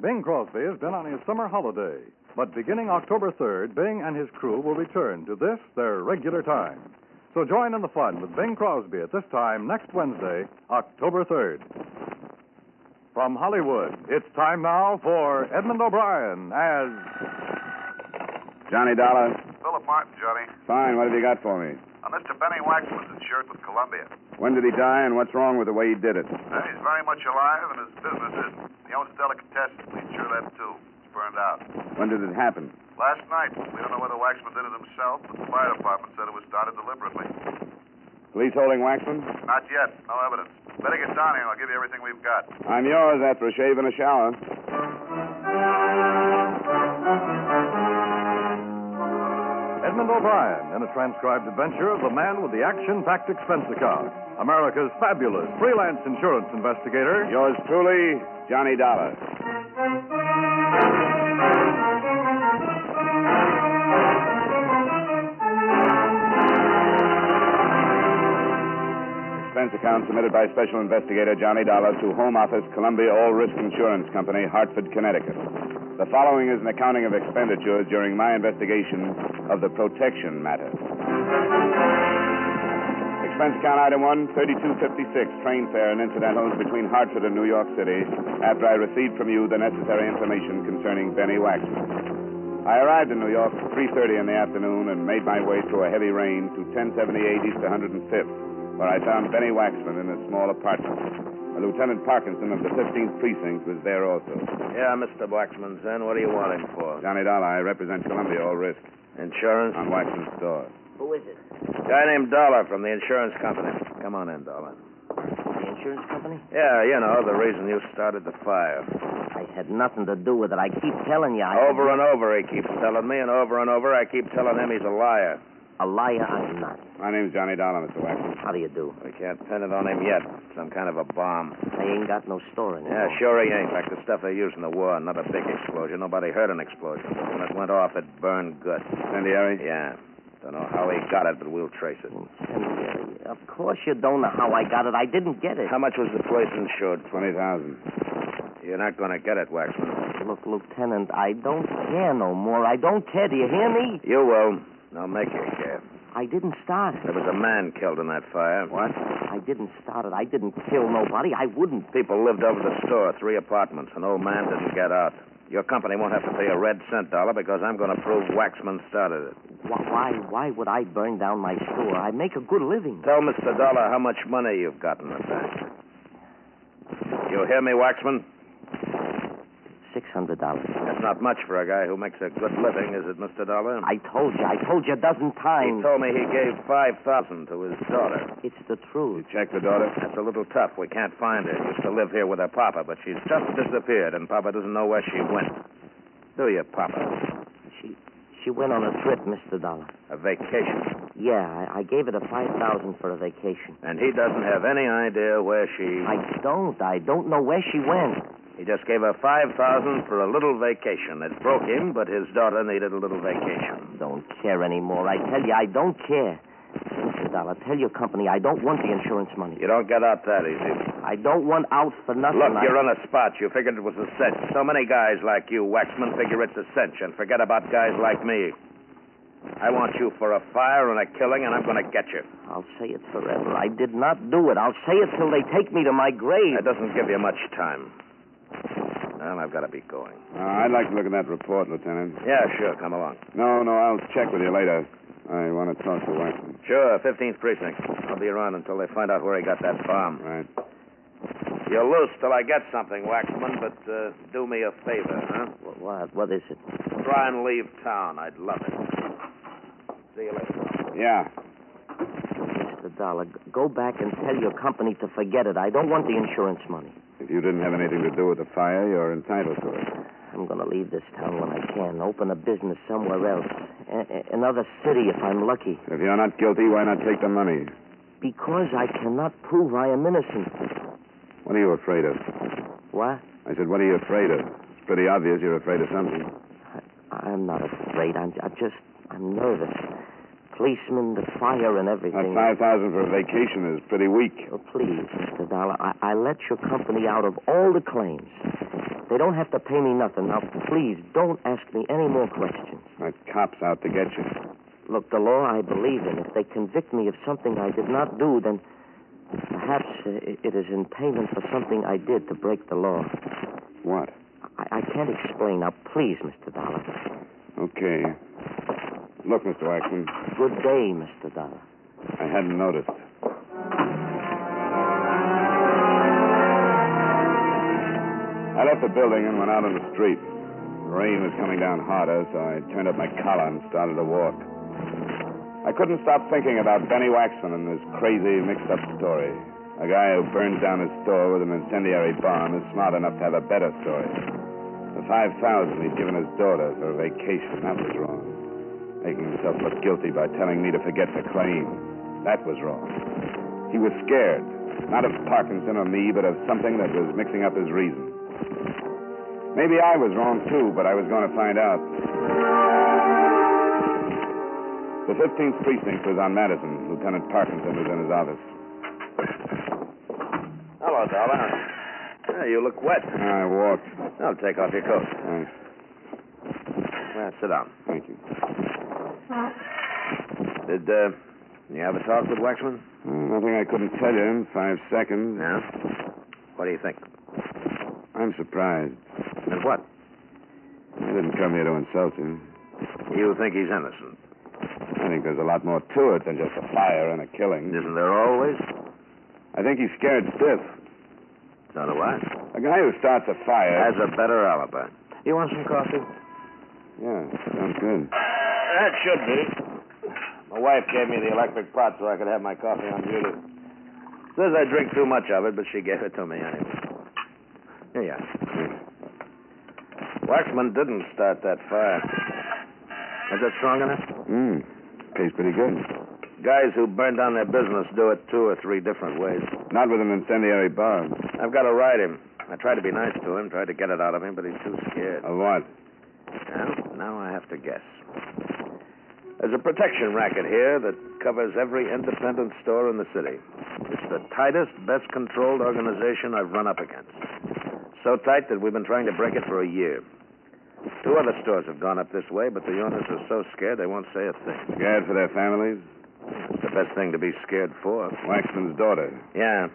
Bing Crosby has been on his summer holiday, but beginning October 3rd, Bing and his crew will return to this, their regular time. So join in the fun with Bing Crosby at this time next Wednesday, October 3rd. From Hollywood, it's time now for Edmund O'Brien as... Johnny Dollar. Philip Martin, Johnny. Fine, what have you got for me? Mr. Benny Waxman's insured with Columbia. When did he die, and what's wrong with the way he did it? He's very much alive, and his business isn't. He owns Delicatessen. We insure that, too. It's burned out. When did it happen? Last night. We don't know whether Waxman did it himself, but the fire department said it was started deliberately. Police holding Waxman? Not yet. No evidence. Better get down here, and I'll give you everything we've got. I'm yours after a shave and a shower. Edmund O'Brien in a transcribed adventure of the man with the action-packed expense account, America's fabulous freelance insurance investigator. Yours truly, Johnny Dollar. Expense account submitted by Special Investigator Johnny Dollar to Home Office, Columbia All Risk Insurance Company, Hartford, Connecticut. The following is an accounting of expenditures during my investigation of the protection matter. Expense account item 1, 3256, train fare and incidentals between Hartford and New York City after I received from you the necessary information concerning Benny Waxman. I arrived in New York at 3:30 in the afternoon and made my way through a heavy rain to 1078 East 105th, where I found Benny Waxman in a small apartment. Lieutenant Parkinson of the 15th Precinct was there also. Yeah, Mr. Waxman's in. What do you want him for? Johnny Dollar, I represent Columbia All Risk. Insurance? On Waxman's store. Who is it? Guy named Dollar from the insurance company. Come on in, Dollar. The insurance company? Yeah, you know, the reason you started the fire. I had nothing to do with it. I keep telling you. Over and over he keeps telling me, and over I keep telling him he's a liar. A liar I'm not. My name's Johnny Dollar, Mr. Waxman. How do you do? We can't pin it on him yet. Some kind of a bomb. I ain't got no store anymore. Yeah, sure he ain't. Like the stuff they used in the war. Not a big explosion. Nobody heard an explosion. But when it went off, it burned good. Incendiary? Yeah. Don't know how he got it, but we'll trace it. Incendiary. Of course you don't know how I got it. I didn't get it. How much was the place insured? $20,000. You're not going to get it, Waxman. Look, Lieutenant, I don't care no more. I don't care. Do you hear me? You will. I'll make you care. I didn't start it. There was a man killed in that fire. What? I didn't start it. I didn't kill nobody. I wouldn't. People lived over the store, 3 apartments. An old man didn't get out. Your company won't have to pay a red cent, Dollar, because I'm going to prove Waxman started it. Why would I burn down my store? I make a good living. Tell Mr. Dollar how much money you've got in the bank. You hear me, Waxman? $600. That's not much for a guy who makes a good living, is it, Mr. Dollar? I told you a dozen times. He told me he gave $5,000 to his daughter. It's the truth. You checked the daughter? That's a little tough. We can't find her. Used to live here with her papa, but she's just disappeared, and Papa doesn't know where she went. Do you, Papa? She went on a trip, Mr. Dollar. A vacation. Yeah, I gave her the $5,000 for a vacation. And he doesn't have any idea where she... I don't know where she went. He just gave her $5,000 for a little vacation. It broke him, but his daughter needed a little vacation. Don't care anymore. I tell you, I don't care. Mr. Dollar, tell your company I don't want the insurance money. You don't get out that easy. I don't want out for nothing. Look, you're on a spot. You figured it was a cinch. So many guys like you, Waxman, figure it's a cinch and forget about guys like me. I want you for a fire and a killing, and I'm going to get you. I'll say it forever. I did not do it. I'll say it till they take me to my grave. That doesn't give you much time. Well, I've got to be going. I'd like to look at that report, Lieutenant. Yeah, sure. Come along. No, I'll check with you later. I want to talk to Waxman. Sure, 15th Precinct. I'll be around until they find out where he got that bomb. Right. You're loose till I get something, Waxman, but do me a favor, huh? What is it? Try and leave town. I'd love it. See you later. Yeah. Mr. Dollar, go back and tell your company to forget it. I don't want the insurance money. If you didn't have anything to do with the fire, you're entitled to it. I'm going to leave this town when I can. Open a business somewhere else. Another city if I'm lucky. If you're not guilty, why not take the money? Because I cannot prove I am innocent. What are you afraid of? What? I said, what are you afraid of? It's pretty obvious you're afraid of something. I'm not afraid. I'm nervous. Policemen, the fire, and everything. That $5,000 for a vacation is pretty weak. Oh, please, Mr. Dollar, I let your company out of all the claims. They don't have to pay me nothing. Now, please, don't ask me any more questions. That cop's out to get you. Look, the law I believe in. If they convict me of something I did not do, then perhaps it is in payment for something I did to break the law. What? I can't explain. Now, please, Mr. Dollar. Okay. Look, Mr. Waxman, Good day, Mr. Dollar. I hadn't noticed. I left the building and went out on the street. The rain was coming down harder, so I turned up my collar and started to walk. I couldn't stop thinking about Benny Waxman and this crazy, mixed-up story. A guy who burns down his store with an incendiary bomb is smart enough to have a better story. The $5,000 he'd given his daughter for a vacation, that was wrong. Making himself look guilty by telling me to forget the claim, that was wrong. He was scared, not of Parkinson or me, but of something that was mixing up his reason. Maybe I was wrong, too, but I was going to find out. The 15th Precinct was on Madison. Lieutenant Parkinson was in his office. Hello, Dollar. You look wet. I walked. I'll take off your coat. Thanks. Well, sit down. Thank you. Did you have a talk with Waxman? Nothing I couldn't tell you in 5 seconds. Yeah? What do you think? I'm surprised. And what? I didn't come here to insult you. You think he's innocent? I think there's a lot more to it than just a fire and a killing. Isn't there always? I think he's scared stiff. So do I. A guy who starts a fire... Has a better alibi. You want some coffee? Yeah, sounds good. That should be. My wife gave me the electric pot so I could have my coffee on duty. Says I drink too much of it, but she gave it to me anyway. Here you are. Waxman didn't start that fire. Is it strong enough? Tastes pretty good. Guys who burn down their business do it 2 or 3 different ways. Not with an incendiary bomb. I've got to ride him. I tried to be nice to him, tried to get it out of him, but he's too scared. Of what? Well, now I have to guess. There's a protection racket here that covers every independent store in the city. It's the tightest, best-controlled organization I've run up against. So tight that we've been trying to break it for a year. 2 other stores have gone up this way, but the owners are so scared they won't say a thing. Scared for their families? It's the best thing to be scared for. Waxman's daughter. Yeah.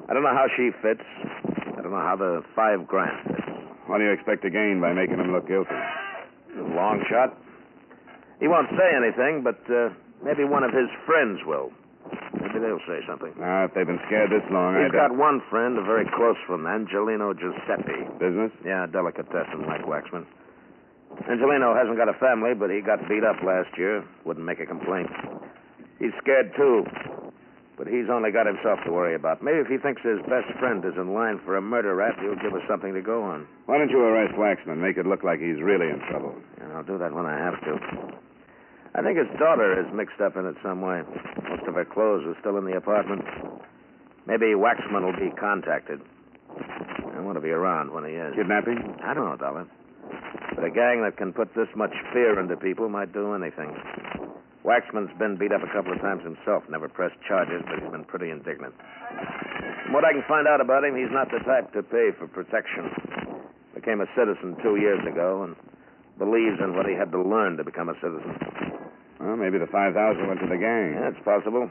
I don't know how she fits. I don't know how the $5,000 fits. What do you expect to gain by making him look guilty? Long shot. He won't say anything, but maybe one of his friends will. Maybe they'll say something. Now, if they've been scared this long, He's got one friend, a very close friend, Angelino Giuseppe. Business? Yeah, delicatessen like Waxman. Angelino hasn't got a family, but he got beat up last year. Wouldn't make a complaint. He's scared, too. But he's only got himself to worry about. Maybe if he thinks his best friend is in line for a murder rap, he'll give us something to go on. Why don't you arrest Waxman? Make it look like he's really in trouble. And I'll do that when I have to. I think his daughter is mixed up in it some way. Most of her clothes are still in the apartment. Maybe Waxman will be contacted. I want to be around when he is. Kidnapping? I don't know, Dollar. But a gang that can put this much fear into people might do anything. Waxman's been beat up a couple of times himself. Never pressed charges, but he's been pretty indignant. From what I can find out about him, he's not the type to pay for protection. Became a citizen 2 years ago and believes in what he had to learn to become a citizen. Well, maybe the $5,000 went to the gang. Yeah, it's possible.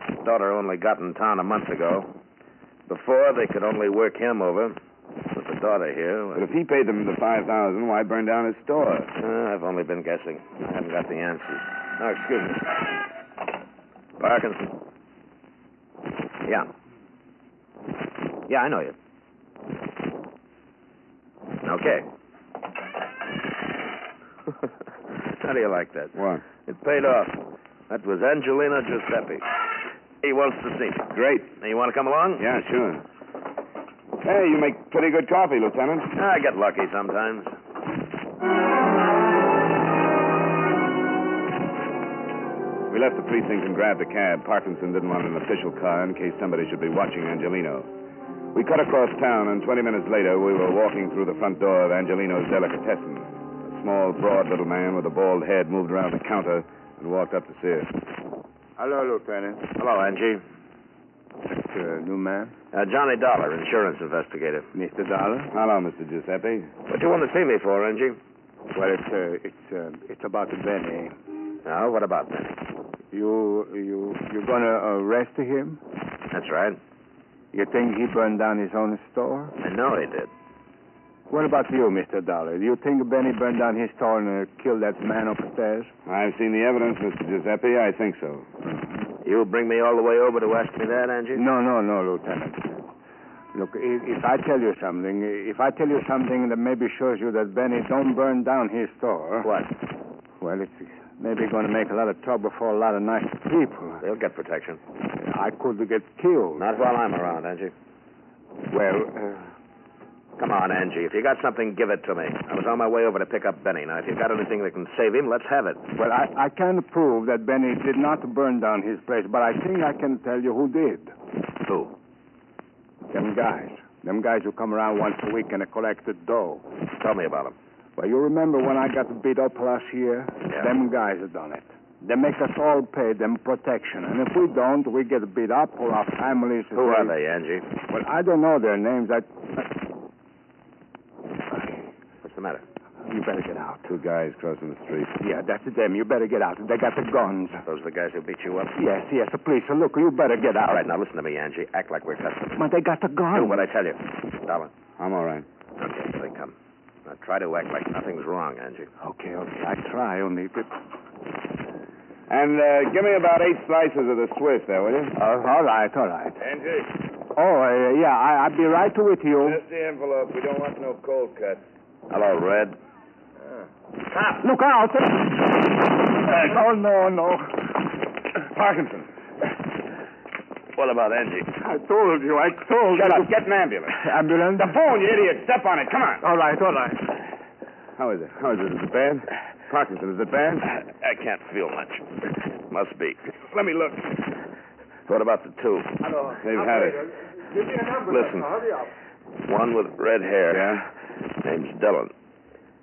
His daughter only got in town a month ago. Before, they could only work him over. With the daughter here... But if he paid them the $5,000, why burn down his store? I've only been guessing. I haven't got the answers. Oh, excuse me. Parkinson. Yeah. Yeah, I know you. Okay. How do you like that? What? It paid off. That was Angelino Giuseppe. He wants to see me. Great. Now, you want to come along? Yeah, sure. Hey, you make pretty good coffee, Lieutenant. I get lucky sometimes. We left the precinct and grabbed a cab. Parkinson didn't want an official car in case somebody should be watching Angelino. We cut across town, and 20 minutes later, we were walking through the front door of Angelino's delicatessen. A small, broad little man with a bald head moved around the counter and walked up to see us. Hello, Lieutenant. Hello, Angie. new man? Johnny Dollar, insurance investigator. Mr. Dollar? Hello, Mr. Giuseppe. What do you want to see me for, Angie? Well, it's about Benny. No, what about Benny? You're gonna arrest him? That's right. You think he burned down his own store? I know he did. What about you, Mr. Dollar? Do you think Benny burned down his store and killed that man upstairs? I've seen the evidence, Mr. Giuseppe. I think so. You bring me all the way over to ask me that, Angie? No, Lieutenant. Look, if I tell you something that maybe shows you that Benny don't burn down his store... What? Well, it's maybe going to make a lot of trouble for a lot of nice people. They'll get protection. I could get killed. Not while I'm around, Angie. Well, Come on, Angie. If you got something, give it to me. I was on my way over to pick up Benny. Now, if you've got anything that can save him, let's have it. well, I can't prove that Benny did not burn down his place, but I think I can tell you who did. Who? Them guys. Them guys who come around once a week and collect the dough. Tell me about him. Well, you remember when I got beat up last year? Yeah. Them guys have done it. They make us all pay them protection. And if we don't, we get beat up or our families... Who are they, Angie? Well, I don't know their names. What's the matter? You better get out. Two guys crossing the street. Yeah, that's them. You better get out. They got the guns. Those are the guys who beat you up? Yes, the police. So look, you better get out. All right, now listen to me, Angie. Act like we're customers. But they got the guns. Do what I tell you. Dollar. I'm all right. Okay, here they come. Now try to act like nothing's wrong, Angie. Okay. I try, only... And give me about 8 slices of the Swiss there, will you? all right. Angie, Oh, yeah, I'll be right with you. that's the envelope. We don't want no cold cuts. Hello, Red. Stop! Look out! Oh, no. Parkinson. What about Angie? I told you. Shut up. Get an ambulance. Ambulance? The phone, you idiot. Step on it. Come on. All right. How is it? Is it bad? Parkinson, is it bad? I can't feel much. Must be. Let me look. What about the two? They've had it. Give me an ambulance. Listen. Hurry up. One with red hair. Yeah? Name's Dillon.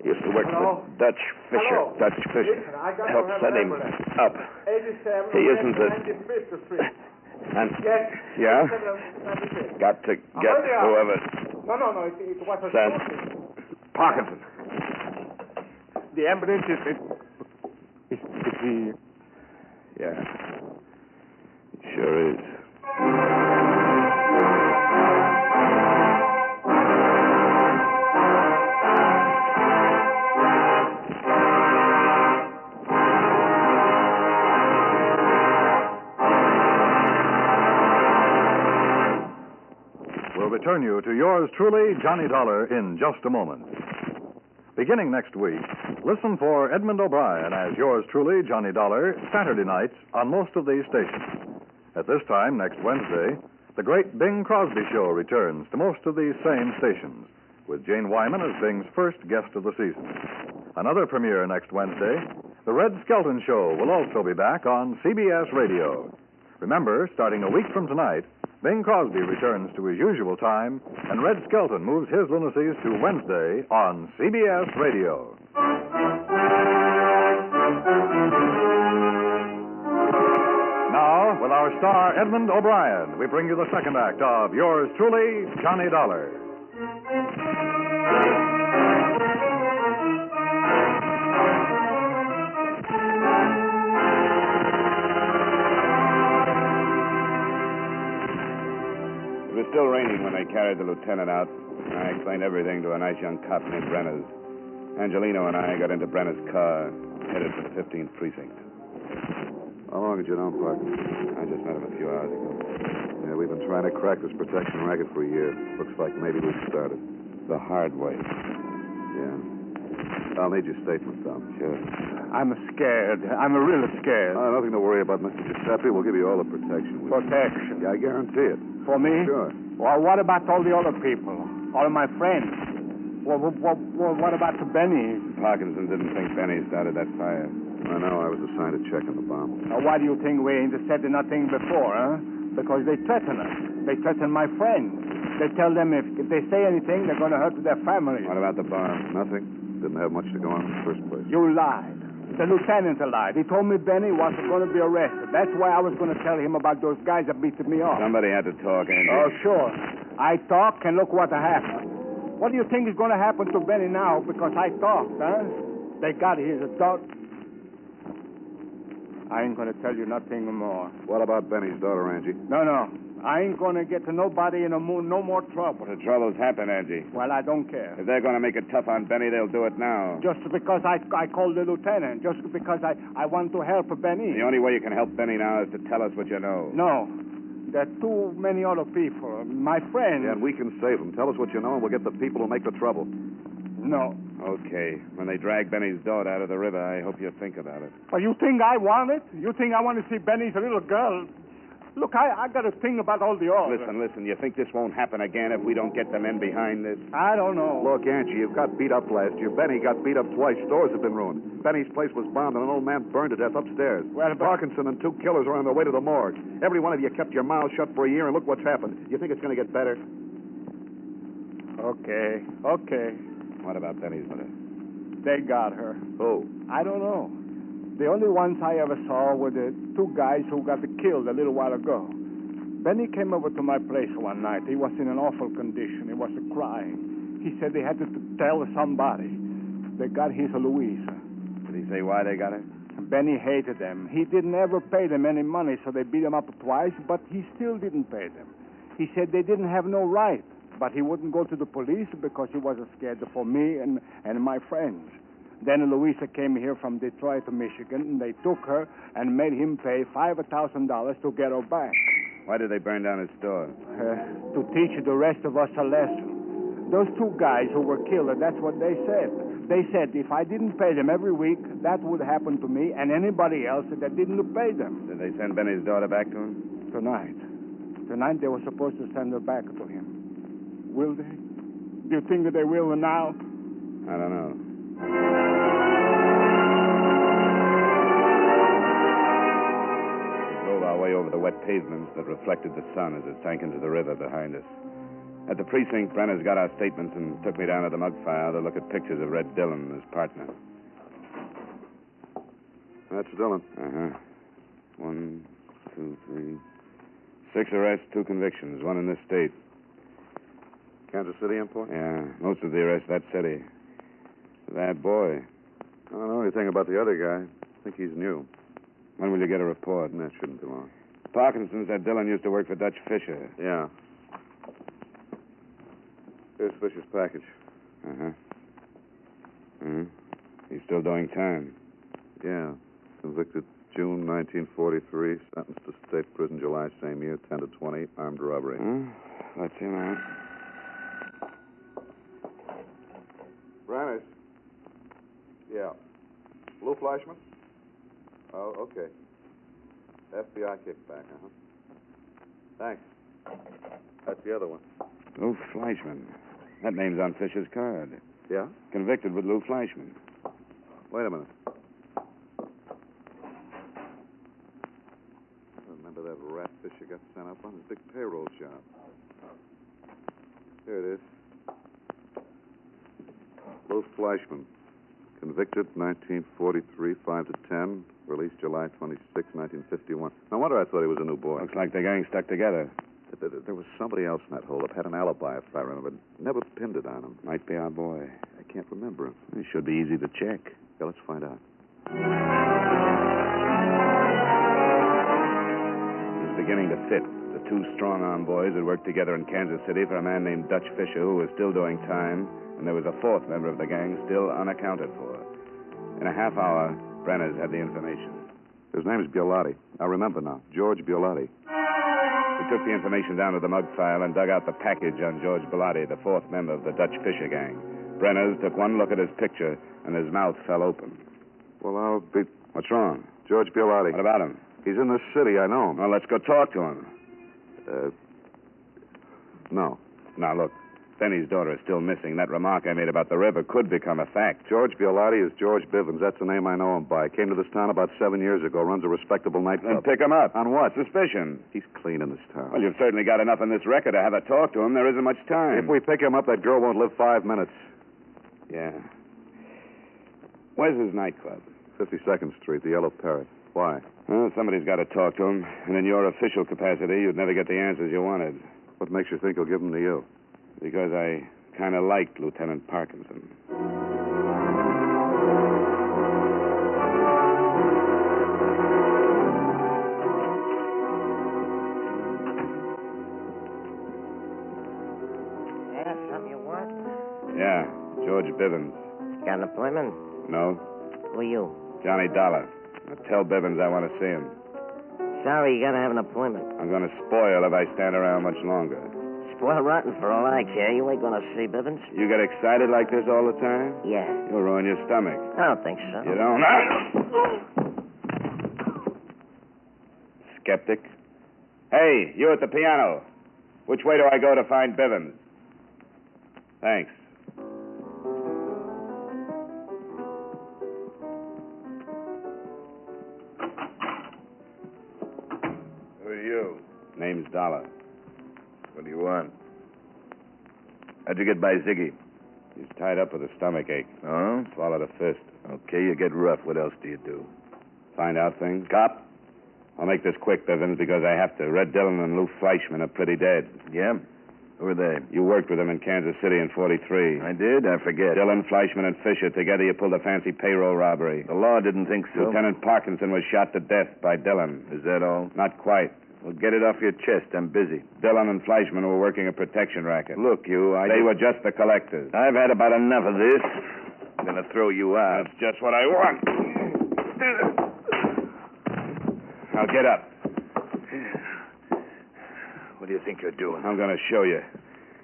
He used to work Hello? for Dutch Fisher. Hello? Dutch Fisher. Listen, I got Help to have send an him ambulance. up. 87 He isn't a- 95th Street. And Yes. Yeah? 87 96. got to get hurry up. whoever No. It was a sent. shooting. Parkinson. The ambulance is he... Yeah. It sure is. We'll return you to yours truly, Johnny Dollar, in just a moment. Beginning next week, listen for Edmund O'Brien as yours truly, Johnny Dollar, Saturday nights on most of these stations. At this time, next Wednesday, the great Bing Crosby Show returns to most of these same stations, with Jane Wyman as Bing's first guest of the season. Another premiere next Wednesday, The Red Skelton Show will also be back on CBS Radio. Remember, starting a week from tonight, Bing Crosby returns to his usual time, and Red Skelton moves his lunacies to Wednesday on CBS Radio. Now, with our star Edmund O'Brien, we bring you the second act of yours truly, Johnny Dollar. It was still raining when they carried the lieutenant out, and I explained everything to a nice young cop named Brenner's. Angelino and I got into Brenner's car, headed for the 15th precinct. How long had you known Parkinson? I just met him a few hours ago. Yeah, we've been trying to crack this protection racket for a year. Looks like maybe we've started. The hard way. Yeah. I'll need your statement, Tom. Sure. I'm scared. I'm really scared. Nothing to worry about, Mr. Giuseppe. We'll give you all the protection. Protection. Yeah, I guarantee it. For me? Sure. Well, what about all the other people? All of my friends? What about Benny? Parkinson didn't think Benny started that fire. I know. I was assigned to check on the bomb. Now, why do you think we ain't said nothing before, huh? Because they threaten us. They threaten my friends. They tell them if they say anything, they're going to hurt their families. What about the bomb? Nothing. Didn't have much to go on in the first place. You lied. The lieutenant alive. He told me Benny wasn't going to be arrested. That's why I was going to tell him about those guys that beat me up. Somebody had to talk, Andy. Oh, sure. I talked, and look what happened. What do you think is going to happen to Benny now because I talked, huh? They got his adult. I ain't going to tell you nothing more. What about Benny's daughter, Angie? No. I ain't going to get to nobody in the moon no more trouble. The trouble's happened, Angie. Well, I don't care. If they're going to make it tough on Benny, they'll do it now. Just because I called the lieutenant. Just because I want to help Benny. The only way you can help Benny now is to tell us what you know. No. There are too many other people. My friends. Yeah, and we can save them. Tell us what you know, and we'll get the people who make the trouble. No. Okay. When they drag Benny's daughter out of the river, I hope you think about it. Well, you think I want it? You think I want to see Benny's little girl? Look, I got to think about all the others. Listen. You think this won't happen again if we don't get the men behind this? I don't know. Look, Angie, you got beat up last year. Benny got beat up twice. Stores have been ruined. Benny's place was bombed, and an old man burned to death upstairs. Well, but... Parkinson and 2 killers are on their way to the morgue. Every one of you kept your mouths shut for a year, and look what's happened. You think it's going to get better? Okay. What about Benny's mother? They got her. Who? I don't know. The only ones I ever saw were the 2 guys who got killed a little while ago. Benny came over to my place one night. He was in an awful condition. He was crying. He said they had to tell somebody. They got his Louisa. Did he say why they got her? Benny hated them. He didn't ever pay them any money, so they beat him up twice, but he still didn't pay them. He said they didn't have no right, but he wouldn't go to the police because he was scared for me and my friends. Then Louisa came here from Detroit to Michigan, and they took her and made him pay $5,000 to get her back. Why did they burn down his store? To teach the rest of us a lesson. Those 2 guys who were killed, that's what they said. They said if I didn't pay them every week, that would happen to me and anybody else that didn't pay them. Did they send Benny's daughter back to him? Tonight they were supposed to send her back to him. Will they? Do you think that they will now? I don't know. We drove our way over the wet pavements that reflected the sun as it sank into the river behind us. At the precinct, Brenner's got our statements and took me down to the mug file to look at pictures of Red Dillon and his partner. That's Dillon. 1, 2, 3. 6 arrests, 2 convictions, 1 in this state. Kansas City import? Yeah, most of the arrests that city. That boy. I don't know anything about the other guy. I think he's new. When will you get a report? That shouldn't be long. Parkinson said Dillon used to work for Dutch Fisher. Yeah. Here's Fisher's package. He's still doing time. Yeah. Convicted June 1943. Sentenced to state prison July same year. 10 to 20. Armed robbery. Let's see, man. Branners. Yeah. Lou Fleischman? Oh, okay. FBI kickback, Thanks. That's the other one. Lou Fleischman. That name's on Fisher's card. Yeah? Convicted with Lou Fleischman. Wait a minute. Remember that rat Fisher got sent up on his big payroll job? Here it is. Lou Fleischman. Convicted 1943, 5 to 10. Released July 26, 1951. No wonder I thought he was a new boy. Looks like the gang stuck together. There was somebody else in that holdup. Had an alibi, if I remember. Never pinned it on him. Might be our boy. I can't remember him. It should be easy to check. Yeah, let's find out. It was beginning to fit. The 2 strong-arm boys had worked together in Kansas City for a man named Dutch Fisher, who was still doing time, and there was a 4th member of the gang still unaccounted for. In a half hour, Brenner's had the information. His name's Biolotti. I remember now. George Biolotti. We took the information down to the mug file and dug out the package on George Biolotti, the 4th member of the Dutch Fisher gang. Brenner's took one look at his picture, and his mouth fell open. Well, I'll be... What's wrong? George Biolotti. What about him? He's in this city. I know him. Well, let's go talk to him. No. Now, look. Benny's daughter is still missing. That remark I made about the river could become a fact. George Biolotti is George Bivens. That's the name I know him by. Came to this town about 7 years ago. Runs a respectable nightclub. Then pick him up. On what? Suspicion. He's clean in this town. Well, you've certainly got enough in this record to have a talk to him. There isn't much time. If we pick him up, that girl won't live 5 minutes. Yeah. Where's his nightclub? 52nd Street, the Yellow Parrot. Why? Well, somebody's got to talk to him. And in your official capacity, you'd never get the answers you wanted. What makes you think he'll give them to you? Because I kind of liked Lieutenant Parkinson. Yeah, something you want? Yeah, George Bivens. Got an appointment? No? Who are you? Johnny Dollar. Now tell Bivens I want to see him. Sorry, you gotta have an appointment. I'm going to spoil if I stand around much longer. Spoil rotten for all I care. You ain't gonna see Bivens. You get excited like this all the time? Yeah. You'll ruin your stomach. I don't think so. You don't? Skeptic. Hey, you at the piano. Which way do I go to find Bivens? Thanks. Who are you? Name's Dollar. What do you want? How'd you get by Ziggy? He's tied up with a stomach ache. Oh? Swallowed a fist. Okay, you get rough. What else do you do? Find out things? Cop? I'll make this quick, Bivens, because I have to. Red Dillon and Lou Fleischman are pretty dead. Yeah? Who are they? You worked with them in Kansas City in 43. I did? I forget. Dillon, Fleischman, and Fisher. Together you pulled a fancy payroll robbery. The law didn't think so. Lieutenant Parkinson was shot to death by Dillon. Is that all? Not quite. Well, get it off your chest. I'm busy. Dillon and Fleischman were working a protection racket. Look, They were just the collectors. I've had about enough of this. I'm going to throw you out. That's just what I want. Now get up. What do you think you're doing? I'm going to show you.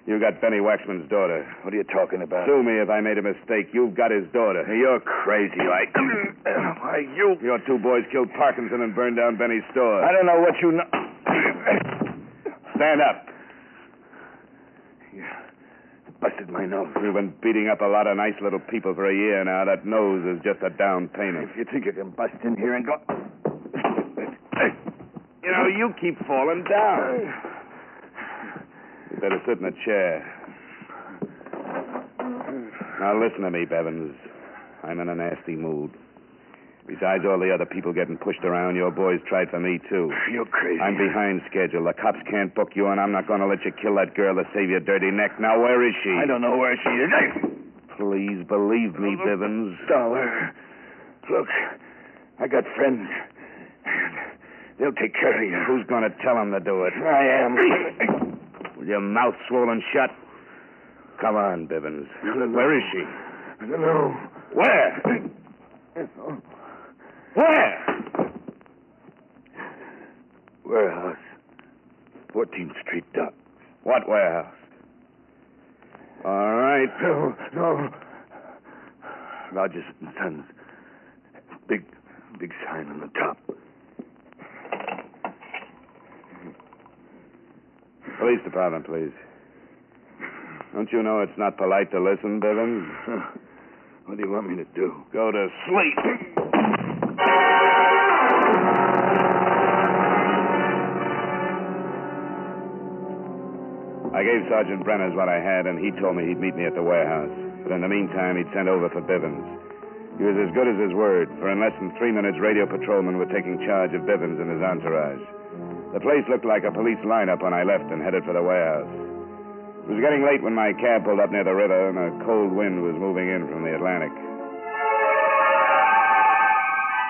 You got Benny Waxman's daughter. What are you talking about? Sue me if I made a mistake. You've got his daughter. You're crazy. Why, you... Your two boys killed Parkinson and burned down Benny's store. I don't know what you know. Stand up. You busted my nose. You've been beating up a lot of nice little people for a year now. That nose is just a down payment. If you think you can bust in here and go... You know, you keep falling down. You better sit in a chair. Now listen to me, Bevins. I'm in a nasty mood. Besides all the other people getting pushed around, your boys tried for me, too. You're crazy. I'm behind schedule. The cops can't book you, and I'm not going to let you kill that girl to save your dirty neck. Now, where is she? I don't know where she is. Please believe me, Bivens. Dollar. Look, I got friends. They'll take care of you. Who's going to tell them to do it? I am. With your mouth swollen shut? Come on, Bivens. Where is she? I don't know. Where? Where? Warehouse. 14th Street Dock. What warehouse? All right. No. Rogers and Sons. Big sign on the top. Police department, please. Don't you know it's not polite to listen, Bivens? What do you want me to do? Go to sleep. I gave Sergeant Brenners what I had, and he told me he'd meet me at the warehouse. But in the meantime, he'd sent over for Bivens. He was as good as his word, for in less than 3 minutes, radio patrolmen were taking charge of Bivens and his entourage. The place looked like a police lineup when I left and headed for the warehouse. It was getting late when my cab pulled up near the river, and a cold wind was moving in from the Atlantic.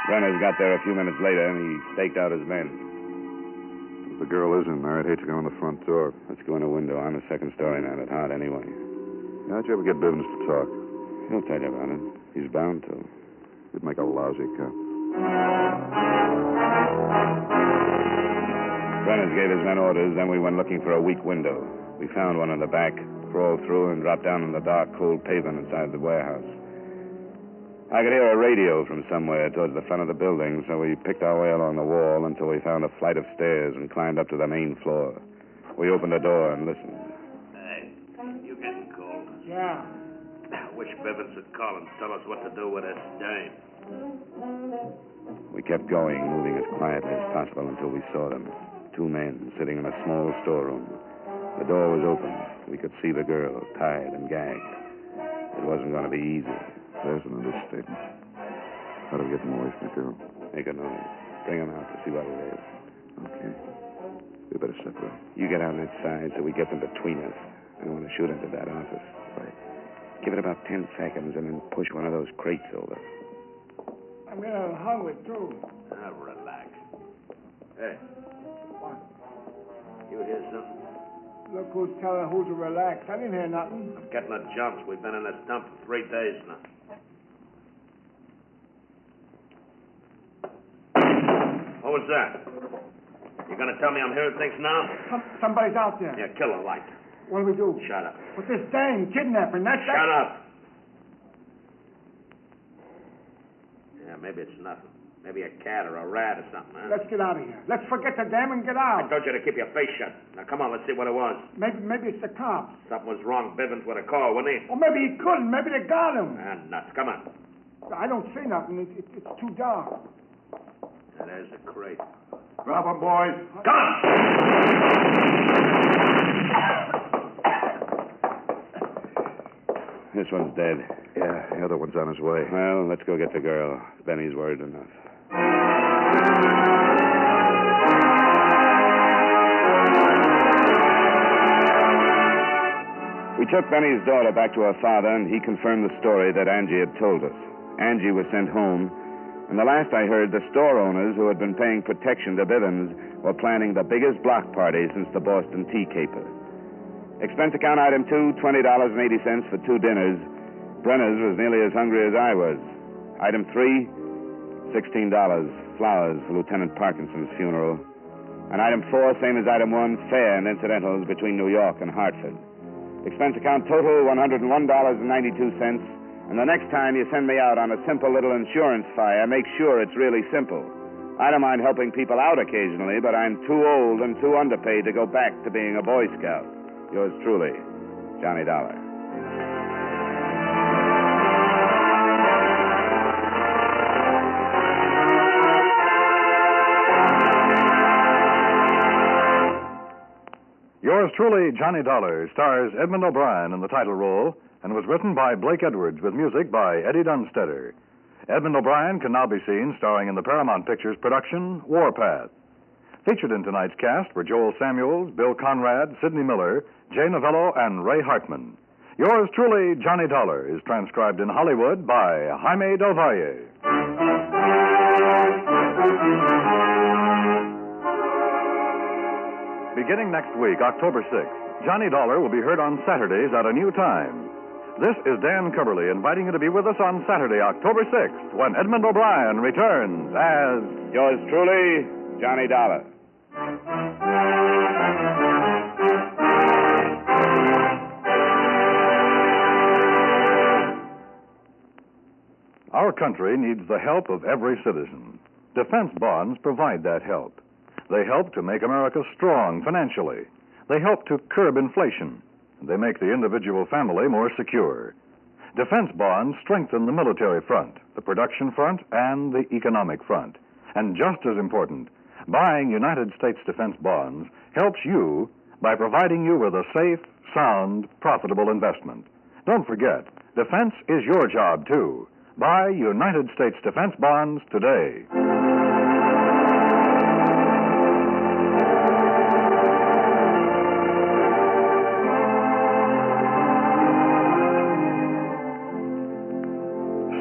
Brenners got there a few minutes later, and he staked out his men. If the girl is in there, I'd hate to go in the front door. Let's go in a window. I'm a second story man at heart anyway. How'd you ever get Bivens to talk? He'll tell you about it. He's bound to. You'd make a lousy cop. Brenners gave his men orders, then we went looking for a weak window. We found one in the back, crawled through, and dropped down on the dark, cold pavement inside the warehouse. I could hear a radio from somewhere towards the front of the building, so we picked our way along the wall until we found a flight of stairs and climbed up to the main floor. We opened the door and listened. Hey, you getting cold? Yeah. I wish Bivens would call and tell us what to do with this dame. We kept going, moving as quietly as possible until we saw them. 2 men sitting in a small storeroom. The door was open. We could see the girl, tied and gagged. It wasn't going to be easy. There's an understatement. How do we get them away from the girl? Make a noise. Bring them out to see what it is. Okay. We better separate. You get on that side so we get them between us. I don't want to shoot into that office. Right. Give it about 10 seconds and then push one of those crates over. I'm getting hungry, too. Now, relax. Hey. What? You hear something? Look who's telling who to relax. I didn't hear nothing. I'm getting the jumps. We've been in this dump for 3 days now. What was that? You gonna tell me I'm hearing things now? Somebody's out there. Yeah, kill the light. What do we do? Shut up. With this dang kidnapping, Shut up. Yeah, maybe it's nothing. Maybe a cat or a rat or something, huh? Let's get out of here. Let's forget the dam and get I out. told you to keep your face shut. Now, come on, let's see what it was. Maybe it's the cops. Something was wrong. Bivens would have called, wouldn't he? Or maybe he couldn't. Maybe they got him. Ah, nuts. Come on. I don't see nothing. It's too dark. And there's the crate. Drop 'em, boys. Come on! This one's dead. Yeah, the other one's on his way. Well, let's go get the girl. Benny's worried enough. We took Benny's daughter back to her father, and he confirmed the story that Angie had told us. Angie was sent home, and the last I heard, the store owners who had been paying protection to Bivens were planning the biggest block party since the Boston tea caper. Expense account item 2, $20.80 for 2 dinners. Brenner's was nearly as hungry as I was. Item 3, $16, flowers for Lieutenant Parkinson's funeral. And item 4, same as item 1, fare and incidentals between New York and Hartford. Expense account total, $101.92. And the next time you send me out on a simple little insurance fire, make sure it's really simple. I don't mind helping people out occasionally, but I'm too old and too underpaid to go back to being a Boy Scout. Yours truly, Johnny Dollar. Yours truly, Johnny Dollar, stars Edmund O'Brien in the title role and was written by Blake Edwards with music by Eddie Dunstetter. Edmund O'Brien can now be seen starring in the Paramount Pictures production Warpath. Featured in tonight's cast were Joel Samuels, Bill Conrad, Sidney Miller, Jay Novello, and Ray Hartman. Yours truly, Johnny Dollar, is transcribed in Hollywood by Jaime Del Valle. Beginning next week, October 6th, Johnny Dollar will be heard on Saturdays at a new time. This is Dan Cubberly inviting you to be with us on Saturday, October 6th, when Edmund O'Brien returns as... Yours truly, Johnny Dollar. Our country needs the help of every citizen. Defense bonds provide that help. They help to make America strong financially. They help to curb inflation. They make the individual family more secure. Defense bonds strengthen the military front, the production front, and the economic front. And just as important, buying United States defense bonds helps you by providing you with a safe, sound, profitable investment. Don't forget, defense is your job, too. Buy United States defense bonds today.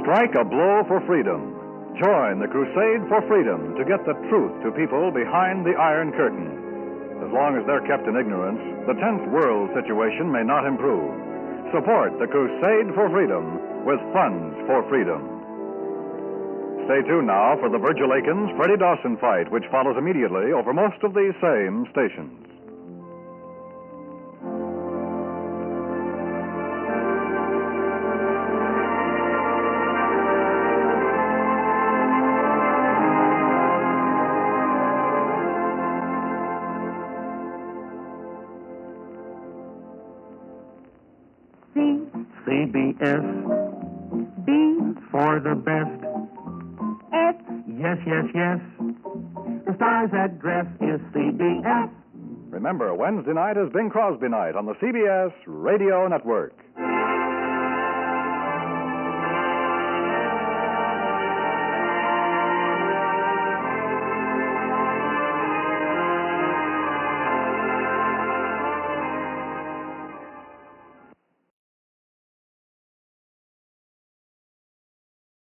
Strike a blow for freedom. Join the crusade for freedom to get the truth to people behind the Iron Curtain. As long as they're kept in ignorance, the 10th world situation may not improve. Support the crusade for freedom with funds for freedom. Stay tuned now for the Virgil Akins Freddie Dawson fight, which follows immediately over most of these same stations. CBS. B for the best. S. Yes, yes, yes. The star's address is CBS. Remember, Wednesday night is Bing Crosby night on the CBS Radio Network.